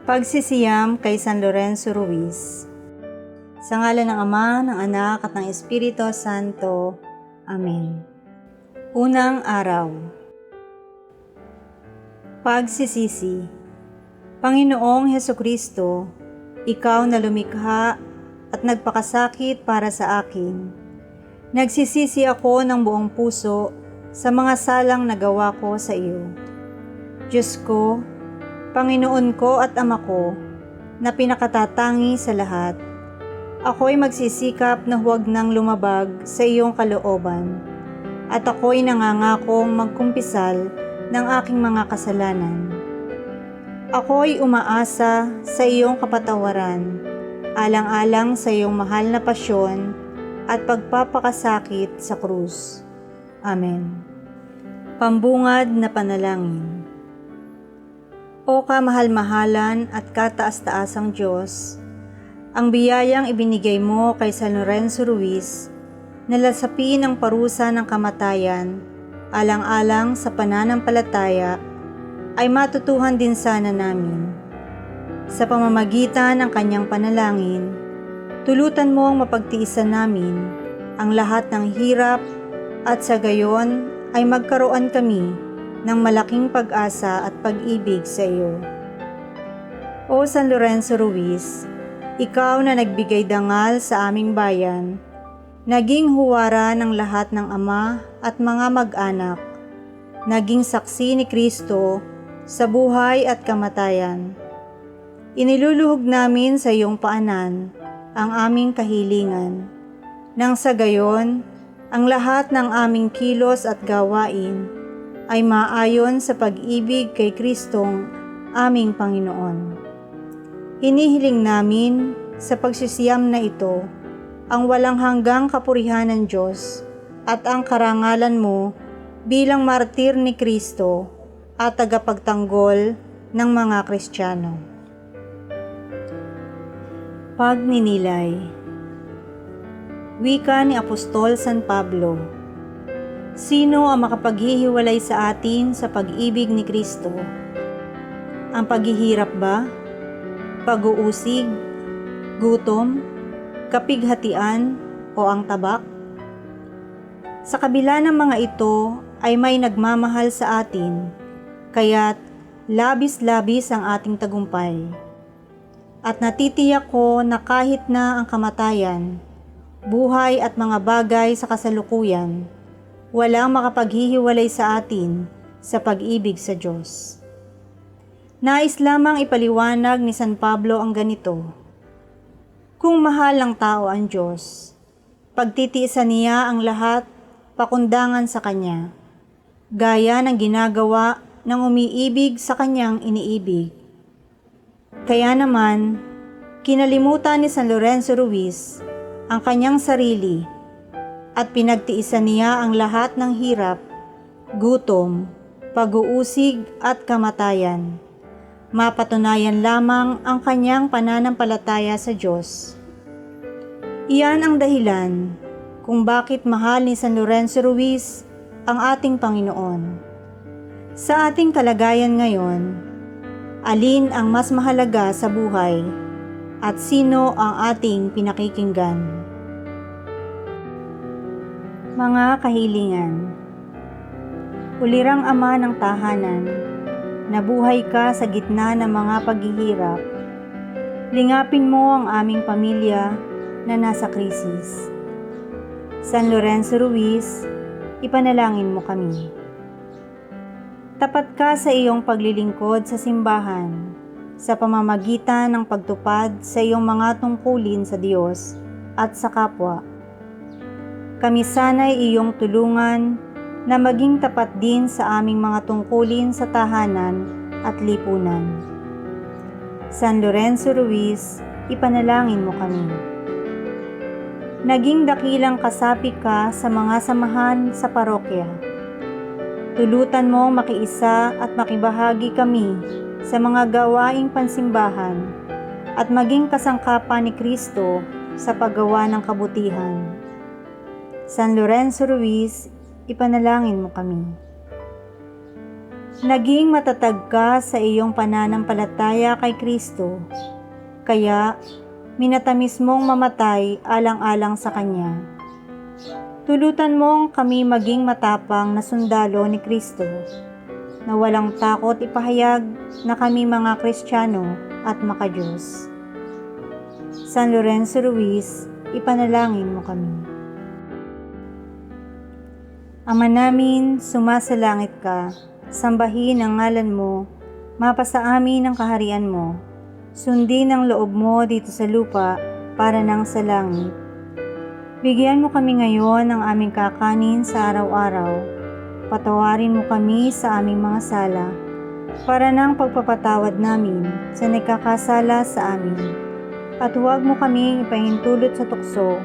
Pagsisiyam kay San Lorenzo Ruiz. Sa ngalan ng Ama, ng Anak, at ng Espiritu Santo. Amen. Unang araw. Pagsisisi. Panginoong Hesukristo, Ikaw na lumikha at nagpakasakit para sa akin. Nagsisisi ako ng buong puso sa mga salang nagawa ko sa iyo. Diyos ko, Panginoon ko at Ama ko, na pinakatatangi sa lahat, ako'y magsisikap na huwag nang lumabag sa iyong kalooban, at ako'y nangangakong magkumpisal ng aking mga kasalanan. Ako'y umaasa sa iyong kapatawaran, alang-alang sa iyong mahal na pasyon at pagpapakasakit sa krus. Amen. Pambungad na panalangin. O kamahal-mahalan at kataas-taasang Diyos, ang biyayang ibinigay mo kay San Lorenzo Ruiz na lasapin ang parusa ng kamatayan alang-alang sa pananampalataya ay matutuhan din sana namin. Sa pamamagitan ng kanyang panalangin, tulutan mo ang mapagtiisan namin ang lahat ng hirap at sa gayon ay magkaroon kami ng malaking pag-asa at pag-ibig sa iyo. O San Lorenzo Ruiz, ikaw na nagbigay dangal sa aming bayan, naging huwara ng lahat ng ama at mga mag-anak, naging saksi ni Kristo sa buhay at kamatayan. Iniluluhog namin sa iyong paanan ang aming kahilingan, nang sa gayon, ang lahat ng aming kilos at gawain ay maayon sa pag-ibig kay Kristong aming Panginoon. Hinihiling namin sa pagsisiyam na ito ang walang hanggang kapurihan ng Diyos at ang karangalan mo bilang martir ni Kristo at tagapagtanggol ng mga Kristiyano. Pagninilay. Wika ni Apostol San Pablo. Sino ang makapaghihiwalay sa atin sa pag-ibig ni Kristo? Ang paghihirap ba? Pag-uusig? Gutom? Kapighatian? O ang tabak? Sa kabila ng mga ito ay may nagmamahal sa atin, kaya't labis-labis ang ating tagumpay. At natitiyak ko na kahit na ang kamatayan, buhay at mga bagay sa kasalukuyan, walang makapaghihiwalay sa atin sa pag-ibig sa Diyos. Nais lamang ipaliwanag ni San Pablo ang ganito. Kung mahal ng tao ang Diyos, pagtitiisan niya ang lahat pakundangan sa Kanya, gaya ng ginagawa ng umiibig sa Kanyang iniibig. Kaya naman, kinalimutan ni San Lorenzo Ruiz ang kanyang sarili at pinagtiisan niya ang lahat ng hirap, gutom, pag-uusig at kamatayan. Mapatunayan lamang ang kanyang pananampalataya sa Diyos. Iyan ang dahilan kung bakit mahal ni San Lorenzo Ruiz ang ating Panginoon. Sa ating kalagayan ngayon, alin ang mas mahalaga sa buhay at sino ang ating pinakikinggan? Mga kahilingan. Ulirang Ama ng tahanan, nabuhay ka sa gitna ng mga paghihirap. Lingapin mo ang aming pamilya na nasa krisis. San Lorenzo Ruiz, ipanalangin mo kami. Tapat ka sa iyong paglilingkod sa simbahan, sa pamamagitan ng pagtupad sa iyong mga tungkulin sa Diyos at sa kapwa. Kami sana'y iyong tulungan na maging tapat din sa aming mga tungkulin sa tahanan at lipunan. San Lorenzo Ruiz, ipanalangin mo kami. Naging dakilang kasapi ka sa mga samahan sa parokya. Tulutan mo makiisa at makibahagi kami sa mga gawaing pansimbahan at maging kasangkapan ni Kristo sa paggawa ng kabutihan. San Lorenzo Ruiz, ipanalangin mo kami. Naging matatag ka sa iyong pananampalataya kay Kristo, kaya minatamis mong mamatay alang-alang sa Kanya. Tulutan mong kami maging matapang na sundalo ni Kristo, na walang takot ipahayag na kami mga Kristiyano at makadiyos. San Lorenzo Ruiz, ipanalangin mo kami. Ama namin, sumasalangit ka, sambahin ang ngalan mo, mapasa amin ang kaharian mo, sundin ang loob mo dito sa lupa para nang sa langit. Bigyan mo kami ngayon ng aming kakanin sa araw-araw. Patawarin mo kami sa aming mga sala, para nang pagpapatawad namin sa nagkakasala sa amin. At huwag mo kaming ipahintulot sa tukso,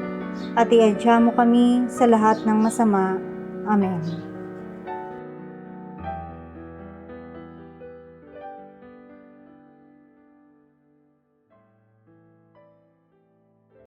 at iadya mo kami sa lahat ng masama. Amen.